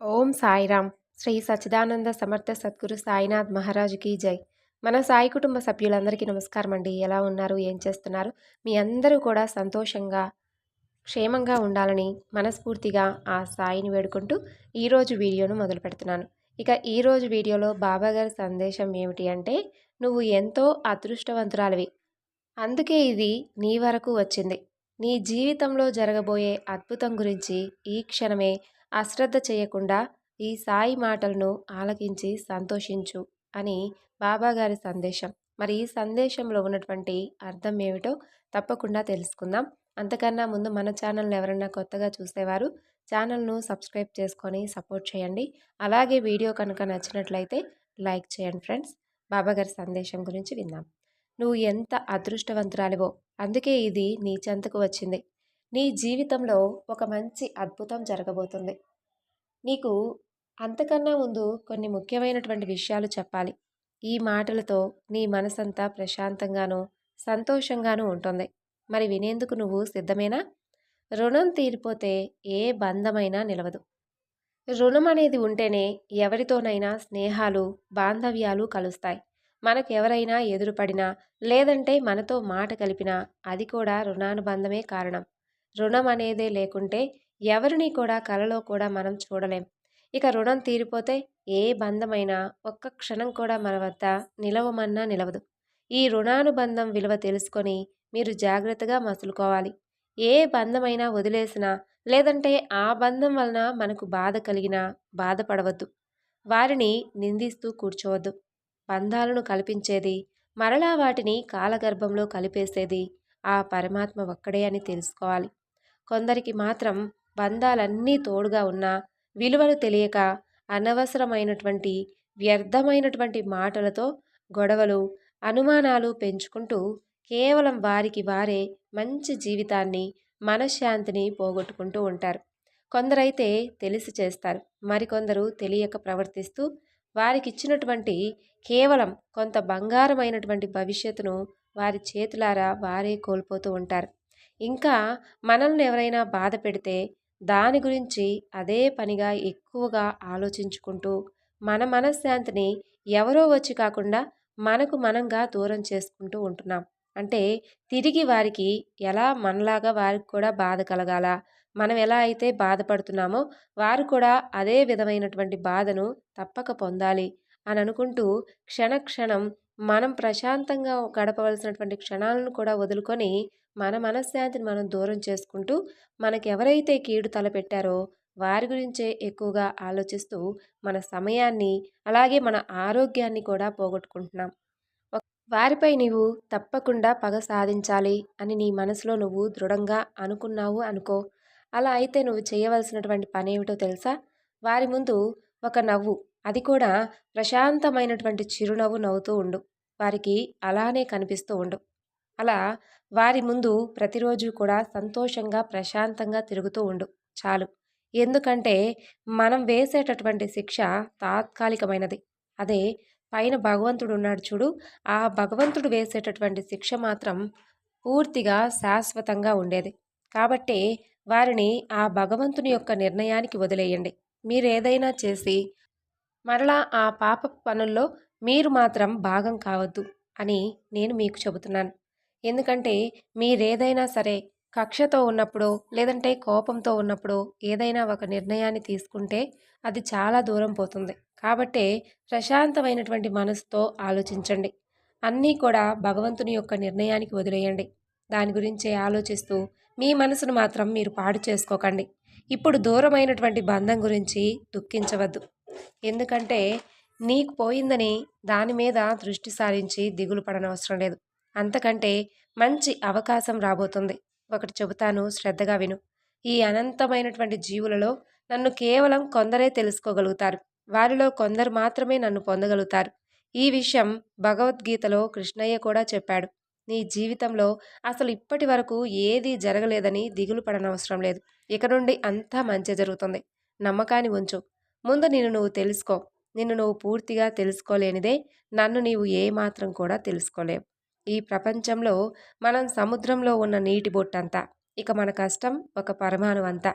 ఓం సాయిరామ్. శ్రీ సచ్చిదానంద సమర్థ సద్గురు సాయినాథ్ మహారాజుకి జై. మన సాయి కుటుంబ సభ్యులందరికీ నమస్కారం అండి. ఎలా ఉన్నారు? ఏం చేస్తున్నారు? మీ అందరూ కూడా సంతోషంగా, క్షేమంగా ఉండాలని మనస్ఫూర్తిగా ఆ సాయిని వేడుకుంటూ ఈరోజు వీడియోను మొదలు పెడుతున్నాను. ఇక ఈరోజు వీడియోలో బాబాగారి సందేశం ఏమిటి అంటే, నువ్వు ఎంతో అదృష్టవంతురాలివి. అందుకే ఇది నీ వరకు వచ్చింది. నీ జీవితంలో జరగబోయే అద్భుతం గురించి ఈ క్షణమే అశ్రద్ధ చేయకుండా ఈ సాయి మాటలను ఆలకించి సంతోషించు అని బాబాగారి సందేశం. మరి ఈ సందేశంలో ఉన్నటువంటి అర్థం ఏమిటో తప్పకుండా తెలుసుకుందాం. అంతకన్నా ముందు మన ఛానల్ని ఎవరైనా కొత్తగా చూసేవారు ఛానల్ను సబ్స్క్రైబ్ చేసుకొని సపోర్ట్ చేయండి. అలాగే వీడియో కనుక నచ్చినట్లయితే లైక్ చేయండి ఫ్రెండ్స్. బాబాగారి సందేశం గురించి విందాం. నువ్వు ఎంత అదృష్టవంతురాలివో, అందుకే ఇది నీ చెంతకు వచ్చింది. నీ జీవితంలో ఒక మంచి అద్భుతం జరగబోతుంది. నీకు అంతకన్నా ముందు కొన్ని ముఖ్యమైనటువంటి విషయాలు చెప్పాలి. ఈ మాటలతో నీ మనసంతా ప్రశాంతంగానూ సంతోషంగానూ ఉంటుంది. మరి వినేందుకు నువ్వు సిద్ధమేనా? రుణం తీరిపోతే ఏ బంధమైనా నిలవదు. రుణం అనేది ఉంటేనే ఎవరితోనైనా స్నేహాలు, బాంధవ్యాలు కలుస్తాయి. మనకెవరైనా ఎదురుపడినా, లేదంటే మనతో మాట కలిపినా అది కూడా రుణానుబంధమే కారణం. రుణం అనేదే లేకుంటే ఎవరిని కూడా కలలో కూడా మనం చూడలేం. ఇక రుణం తీరిపోతే ఏ బంధమైనా ఒక్క క్షణం కూడా మన వద్ద నిలవమన్నా నిలవదు. ఈ రుణానుబంధం విలువ తెలుసుకొని మీరు జాగ్రత్తగా మసులుకోవాలి. ఏ బంధమైనా వదిలేసినా, లేదంటే ఆ బంధం వలన మనకు బాధ కలిగినా బాధపడవద్దు. వారిని నిందిస్తూ కూర్చోవద్దు. బంధాలను కల్పించేది, మరలా వాటిని కాలగర్భంలో కలిపేసేది ఆ పరమాత్మ ఒక్కడే అని తెలుసుకోవాలి. కొందరికి మాత్రం బంధాలన్నీ తోడుగా ఉన్నా విలువలు తెలియక అనవసరమైనటువంటి వ్యర్థమైనటువంటి మాటలతో గొడవలు, అనుమానాలు పెంచుకుంటూ కేవలం వారికి వారే మంచి జీవితాన్ని, మనశ్శాంతిని పోగొట్టుకుంటూ ఉంటారు. కొందరైతే తెలిసి చేస్తారు, మరికొందరు తెలియక ప్రవర్తిస్తూ వారికిచ్చినటువంటి కేవలం కొంత బంగారమైనటువంటి భవిష్యత్తును వారి చేతులారా వారే కోల్పోతూ ఉంటారు. ఇంకా మనల్ని ఎవరైనా బాధ పెడితే దాని గురించి అదే పనిగా ఎక్కువగా ఆలోచించుకుంటూ మన మనశ్శాంతిని ఎవరో వచ్చి కాకుండా మనకు మనంగా దూరం చేసుకుంటూ ఉంటున్నాం. అంటే తిరిగి వారికి ఎలా మనలాగా వారికి కూడా బాధ కలగాల, మనం ఎలా అయితే బాధపడుతున్నామో వారు కూడా అదే విధమైనటువంటి బాధను తప్పక పొందాలి అని అనుకుంటూ క్షణక్షణం మనం ప్రశాంతంగా గడపవలసినటువంటి క్షణాలను కూడా వదులుకొని మన మనశ్శాంతిని మనం దూరం చేసుకుంటూ మనకెవరైతే కీడు తలపెట్టారో వారి గురించే ఎక్కువగా ఆలోచిస్తూ మన సమయాన్ని, అలాగే మన ఆరోగ్యాన్ని కూడా పోగొట్టుకుంటున్నాం. వారిపై నీవు తప్పకుండా పగ సాధించాలి అని నీ మనసులో నువ్వు దృఢంగా అనుకున్నావు అనుకో. అలా అయితే నువ్వు చేయవలసినటువంటి పనేమిటో తెలుసా? వారి ముందు ఒక నవ్వు, అది కూడా ప్రశాంతమైనటువంటి చిరునవ్వు నవ్వుతూ ఉండు. వారికి అలానే కనిపిస్తూ ఉండు. అలా వారి ముందు ప్రతిరోజు కూడా సంతోషంగా, ప్రశాంతంగా తిరుగుతూ ఉండు చాలు. ఎందుకంటే మనం వేసేటటువంటి శిక్ష తాత్కాలికమైనది. అదే పైన భగవంతుడు ఉన్నాడు చూడు, ఆ భగవంతుడు వేసేటటువంటి శిక్ష మాత్రం పూర్తిగా శాశ్వతంగా ఉండేది. కాబట్టే వారిని ఆ భగవంతుని యొక్క నిర్ణయానికి వదిలేయండి. మీరేదైనా చేసి మరలా ఆ పాపపు పనుల్లో మీరు మాత్రం భాగం కావద్దు అని నేను మీకు చెబుతున్నాను. ఎందుకంటే మీరేదైనా సరే కక్షతో ఉన్నప్పుడో, లేదంటే కోపంతో ఉన్నప్పుడో ఏదైనా ఒక నిర్ణయాన్ని తీసుకుంటే అది చాలా దూరం పోతుంది. కాబట్టే ప్రశాంతమైనటువంటి మనసుతో ఆలోచించండి. అన్నీ కూడా భగవంతుని యొక్క నిర్ణయానికి వదిలేయండి. దాని గురించే ఆలోచిస్తూ మీ మనసును మాత్రం మీరు పాడు చేసుకోకండి. ఇప్పుడు దూరమైనటువంటి బంధం గురించి దుఃఖించవద్దు. ఎందుకంటే నీకు పోయిందని దాని మీద దృష్టి సారించి దిగులు పడనవసరం లేదు. అంతకంటే మంచి అవకాశం రాబోతుంది. ఒకటి చెబుతాను, శ్రద్ధగా విను. ఈ అనంతమైనటువంటి జీవులలో నన్ను కేవలం కొందరే తెలుసుకోగలుగుతారు. వారిలో కొందరు మాత్రమే నన్ను పొందగలుగుతారు. ఈ విషయం భగవద్గీతలో కృష్ణయ్య కూడా చెప్పాడు. నీ జీవితంలో అసలు ఇప్పటి వరకు ఏదీ జరగలేదని దిగులు పడనవసరం లేదు. ఇక నుండి అంతా మంచి జరుగుతుంది. నమ్మకాన్ని ఉంచు. ముందు నిన్ను నువ్వు తెలుసుకో. నిన్ను నువ్వు పూర్తిగా తెలుసుకోలేనిదే నన్ను నీవు ఏమాత్రం కూడా తెలుసుకోలేవు. ఈ ప్రపంచంలో మనం సముద్రంలో ఉన్న నీటి బొట్టంతా. ఇక మన కష్టం ఒక పరమాణువంతా.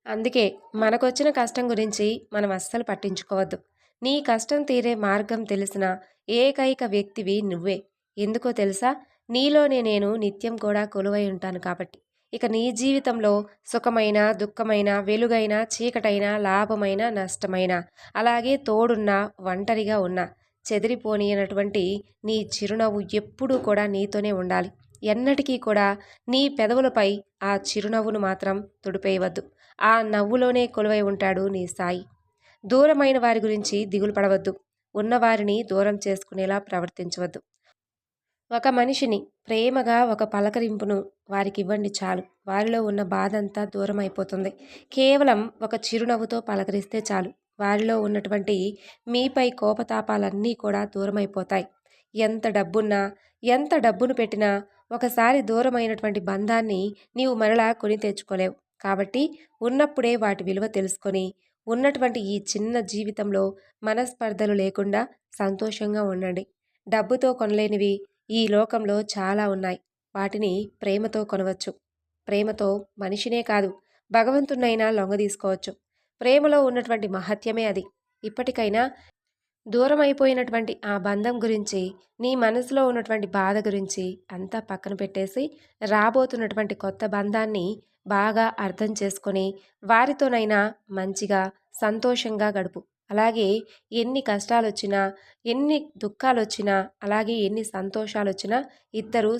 అందుకే మనకొచ్చిన కష్టం గురించి మనం అస్సలు పట్టించుకోవద్దు. నీ కష్టం తీరే మార్గం తెలిసిన ఏకైక వ్యక్తివి నువ్వే. ఎందుకో తెలుసా? నీలోనే నేను నిత్యం కూడా కొలువై ఉంటాను కాబట్టి. ఇక నీ జీవితంలో సుఖమైన, దుఃఖమైన, వెలుగైన, చీకటైన, లాభమైన, నష్టమైన, అలాగే తోడున్నా, ఒంటరిగా ఉన్నా, చెదిరిపోనీయనటువంటి నీ చిరునవ్వు ఎప్పుడూ కూడా నీతోనే ఉండాలి. ఎన్నటికీ కూడా నీ పెదవులపై ఆ చిరునవ్వును మాత్రం తుడిపేయవద్దు. ఆ నవ్వులోనే కొలువై ఉంటాడు నీ సాయి. దూరమైన వారి గురించి దిగులు పడవద్దు. ఉన్నవారిని దూరం చేసుకునేలా ప్రవర్తించవద్దు. ఒక మనిషిని ప్రేమగా ఒక పలకరింపును వారికివ్వండి చాలు. వారిలో ఉన్న బాధంతా దూరమైపోతుంది. కేవలం ఒక చిరునవ్వుతో పలకరిస్తే చాలు. వారిలో ఉన్నటువంటి మీపై కోపతాపాలన్నీ కూడా దూరమైపోతాయి. ఎంత డబ్బున్నా, ఎంత డబ్బును పెట్టినా ఒకసారి దూరమైనటువంటి బంధాన్ని నీవు మరలా కొని తెచ్చుకోలేవు. కాబట్టి ఉన్నప్పుడే వాటి విలువ తెలుసుకొని, ఉన్నటువంటి ఈ చిన్న జీవితంలో మనస్పర్ధలు లేకుండా సంతోషంగా ఉండండి. డబ్బుతో కొనలేనివి ఈ లోకంలో చాలా ఉన్నాయి. వాటిని ప్రేమతో కొనవచ్చు. ప్రేమతో మనిషినే కాదు, భగవంతుడినైనా లొంగదీసుకోవచ్చు. ప్రేమలో ఉన్నటువంటి మహత్యమే అది. ఇప్పటికైనా దూరమైపోయినటువంటి ఆ బంధం గురించి, నీ మనసులో ఉన్నటువంటి బాధ గురించి అంతా పక్కన పెట్టేసి, రాబోతున్నటువంటి కొత్త బంధాన్ని బాగా అర్థం చేసుకొని, వారితోనైనా మంచిగా, సంతోషంగా గడుపు. అలాగే ఎన్ని కష్టాలొచ్చినా, ఎన్ని దుఃఖాలొచ్చినా, అలాగే ఎన్ని సంతోషాలొచ్చినా ఇద్దరూ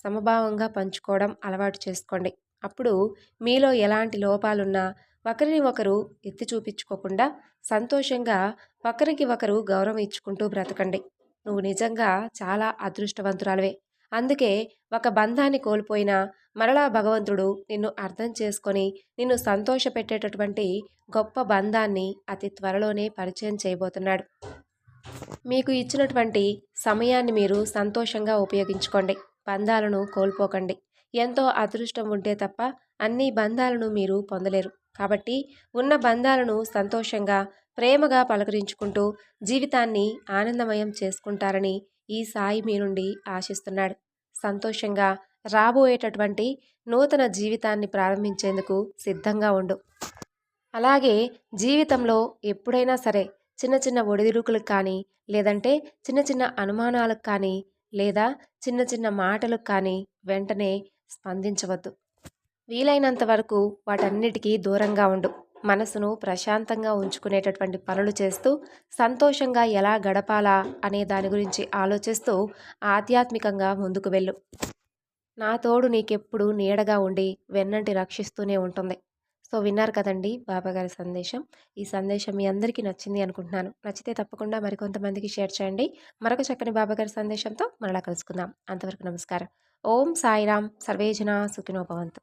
సమభావంగా పంచుకోవడం అలవాటు చేసుకోండి. అప్పుడు మీలో ఎలాంటి లోపాలున్నా ఒకరిని ఒకరు ఎత్తి చూపించుకోకుండా సంతోషంగా ఒకరికి ఒకరు గౌరవం ఇచ్చుకుంటూ బ్రతకండి. నువ్వు నిజంగా చాలా అదృష్టవంతురాలివే. అందుకే ఒక బంధాన్ని కోల్పోయినా మరలా భగవంతుడు నిన్ను అర్థం చేసుకొని నిన్ను సంతోషపెట్టేటటువంటి గొప్ప బంధాన్ని అతి త్వరలోనే పరిచయం చేయబోతున్నాడు. మీకు ఇచ్చినటువంటి సమయాన్ని మీరు సంతోషంగా ఉపయోగించుకోండి. బంధాలను కోల్పోకండి. ఎంతో అదృష్టం ఉంటే తప్ప అన్ని బంధాలను మీరు పొందలేరు. కాబట్టి ఉన్న బంధాలను సంతోషంగా, ప్రేమగా పలకరించుకుంటూ జీవితాన్ని ఆనందమయం చేసుకుంటారని ఈ సాయి మీ నుండి ఆశిస్తున్నాడు. సంతోషంగా రాబోయేటటువంటి నూతన జీవితాన్ని ప్రారంభించేందుకు సిద్ధంగా ఉండు. అలాగే జీవితంలో ఎప్పుడైనా సరే చిన్న చిన్న ఒడిదుడుకులకు కానీ, లేదంటే చిన్న చిన్న అనుమానాలకు కానీ, లేదా చిన్న చిన్న మాటలకు కానీ వెంటనే స్పందించవద్దు. వీలైనంత వరకు వాటన్నిటికీ దూరంగా ఉండు. మనసును ప్రశాంతంగా ఉంచుకునేటటువంటి పనులు చేస్తూ, సంతోషంగా ఎలా గడపాలా అనే దాని గురించి ఆలోచిస్తూ ఆధ్యాత్మికంగా ముందుకు వెళ్ళు. నా తోడు నీకెప్పుడు నీడగా ఉండి వెన్నంటి రక్షిస్తూనే ఉంటుంది. సో విన్నారు కదండి బాబాగారి సందేశం. ఈ సందేశం మీ అందరికీ నచ్చింది అనుకుంటున్నాను. నచ్చితే తప్పకుండా మరికొంతమందికి షేర్ చేయండి. మరొక చక్కని బాబాగారి సందేశంతో మరలా కలుసుకుందాం. అంతవరకు నమస్కారం. ఓం సాయిరామ్. సర్వేజన సుఖినో భవంతు.